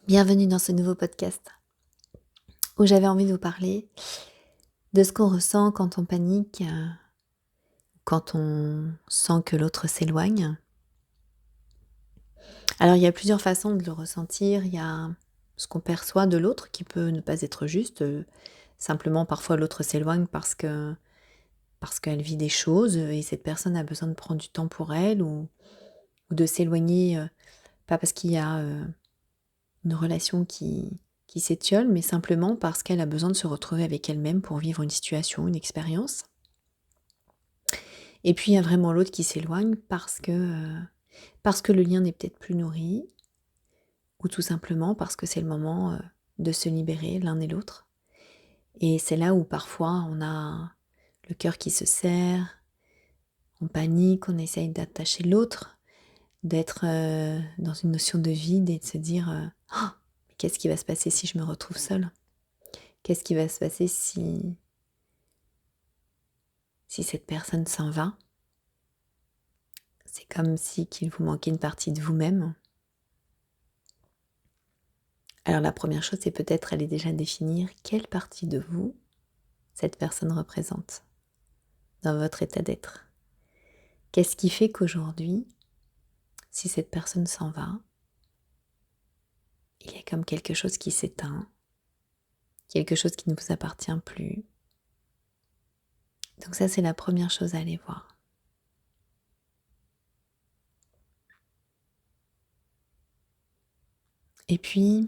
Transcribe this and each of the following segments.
Bienvenue dans ce nouveau podcast où j'avais envie de vous parler de ce qu'on ressent quand on panique, quand on sent que l'autre s'éloigne. Alors il y a plusieurs façons de le ressentir. Il y a ce qu'on perçoit de l'autre qui peut ne pas être juste. Simplement parfois l'autre s'éloigne parce qu'elle vit des choses et cette personne a besoin de prendre du temps pour elle ou de s'éloigner, pas parce qu'il y a une relation qui s'étiole, mais simplement parce qu'elle a besoin de se retrouver avec elle-même pour vivre une situation, une expérience. Et puis il y a vraiment l'autre qui s'éloigne parce que le lien n'est peut-être plus nourri, ou tout simplement parce que c'est le moment de se libérer l'un et l'autre. Et c'est là où parfois on a le cœur qui se serre, on panique, on essaye d'attacher l'autre, d'être dans une notion de vide et de se dire Ah, mais qu'est-ce qui va se passer si je me retrouve seule? Qu'est-ce qui va se passer si cette personne s'en va? C'est comme si qu'il vous manquait une partie de vous-même. Alors la première chose, c'est peut-être aller déjà définir quelle partie de vous cette personne représente dans votre état d'être. Qu'est-ce qui fait qu'aujourd'hui, si cette personne s'en va, il y a comme quelque chose qui s'éteint, quelque chose qui ne vous appartient plus. Donc ça, c'est la première chose à aller voir. Et puis,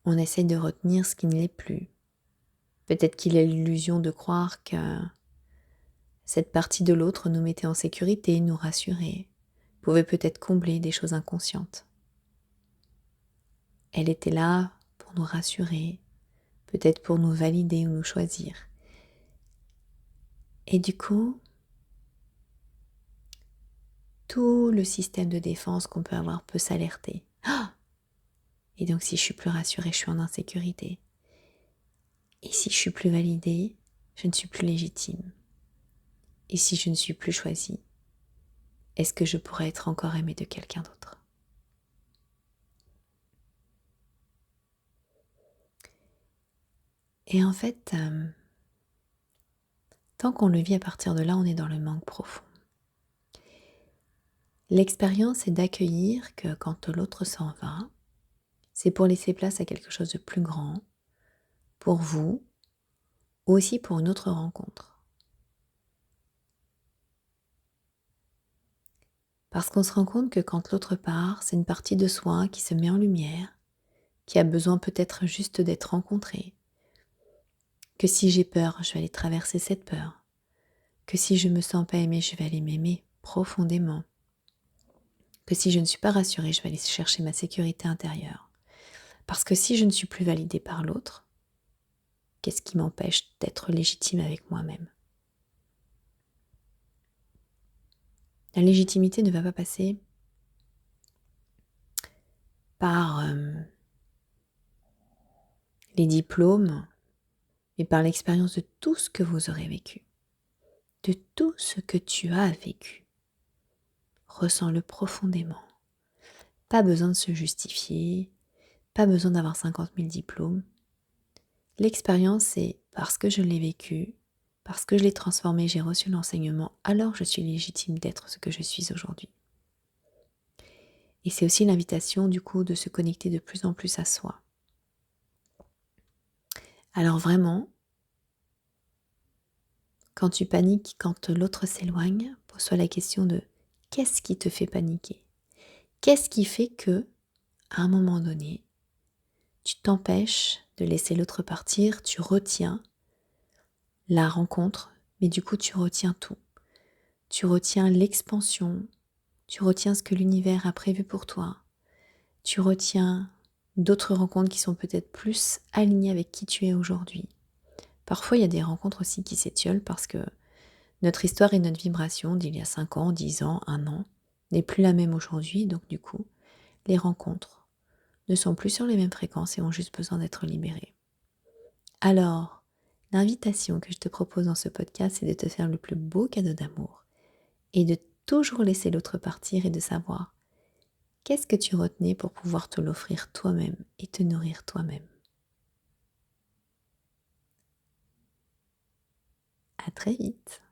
on essaye de retenir ce qui ne l'est plus. Peut-être qu'il y a l'illusion de croire que cette partie de l'autre nous mettait en sécurité, nous rassurait, pouvait peut-être combler des choses inconscientes. Elle était là pour nous rassurer, peut-être pour nous valider ou nous choisir. Et du coup, tout le système de défense qu'on peut avoir peut s'alerter. Ah, et donc si je suis plus rassurée, je suis en insécurité. Et si je suis plus validée, je ne suis plus légitime. Et si je ne suis plus choisie, est-ce que je pourrais être encore aimée de quelqu'un d'autre? Et en fait, tant qu'on le vit à partir de là, on est dans le manque profond. L'expérience est d'accueillir que quand l'autre s'en va, c'est pour laisser place à quelque chose de plus grand, pour vous, ou aussi pour une autre rencontre. Parce qu'on se rend compte que quand l'autre part, c'est une partie de soi qui se met en lumière, qui a besoin peut-être juste d'être rencontrée. Que si j'ai peur, je vais aller traverser cette peur. Que si je me sens pas aimée, je vais aller m'aimer profondément. Que si je ne suis pas rassurée, je vais aller chercher ma sécurité intérieure. Parce que si je ne suis plus validée par l'autre, qu'est-ce qui m'empêche d'être légitime avec moi-même? La légitimité ne va pas passer par les diplômes, mais par l'expérience de tout ce que vous aurez vécu, de tout ce que tu as vécu. Ressens-le profondément. Pas besoin de se justifier, pas besoin d'avoir 50 000 diplômes. L'expérience, c'est parce que je l'ai vécu, parce que je l'ai transformé, j'ai reçu l'enseignement, alors je suis légitime d'être ce que je suis aujourd'hui. Et c'est aussi l'invitation du coup de se connecter de plus en plus à soi. Alors vraiment, quand tu paniques, quand l'autre s'éloigne, pose-toi la question de qu'est-ce qui te fait paniquer? Qu'est-ce qui fait que, à un moment donné, tu t'empêches de laisser l'autre partir, tu retiens la rencontre, mais du coup tu retiens tout. Tu retiens l'expansion, tu retiens ce que l'univers a prévu pour toi, tu retiens d'autres rencontres qui sont peut-être plus alignées avec qui tu es aujourd'hui. Parfois il y a des rencontres aussi qui s'étiolent parce que notre histoire et notre vibration d'il y a 5 ans, 10 ans, 1 an n'est plus la même aujourd'hui, donc du coup, les rencontres ne sont plus sur les mêmes fréquences et ont juste besoin d'être libérées. Alors, l'invitation que je te propose dans ce podcast, c'est de te faire le plus beau cadeau d'amour et de toujours laisser l'autre partir et de savoir Qu'est-ce que tu retenais pour pouvoir te l'offrir toi-même et te nourrir toi-même? À très vite.